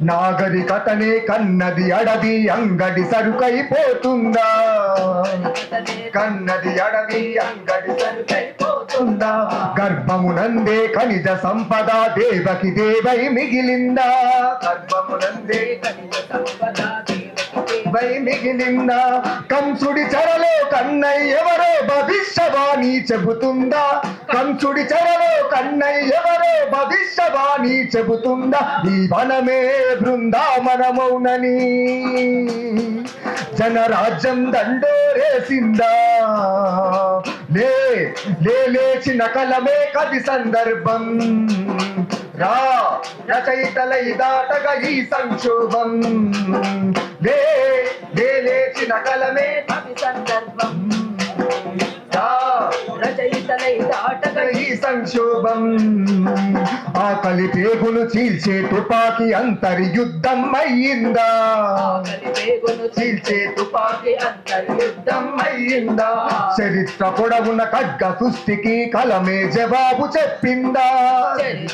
నాగరికతనే కన్నది అడవి అంగడి సరుకైపోతుందా కన్నది అడవి అంగడి సరుకైపోతుందా గర్భమునందే ఖనిజ సంపద దేవకి దేవై మిగిలిందా గర్భమునందే ఖనిజ సంపద వై మిగిలిందా కంసుడి చెరలో కన్నయ్యెవరో భవిష్యవాణి చెబుతుందా కంసుడి చెరలో కన్నయ్యెవరో భవిష్యవాణి చెబుతుందా ఈ వనమే బృందావనమౌనని జనరాజ్యం దండోరేసిందా లేచిన కలమే కవి సందర్భం రా రచయితలై దాటగా ఈ సంక్షోభం లేచిన కలమే కవి సందర్భం రచయితలై దాటగా ఈ సంక్షోభం ఆకలి పేగులు చీల్చే తుపాకీ అంతర్యుద్ధం అయ్యిందా చీల్చే తుపాకీ అంతర్యుద్ధం అయ్యిందా చరిత్ర పొడవున ఖడ్గ సృష్టికి కలమే జవాబు చెప్పిందా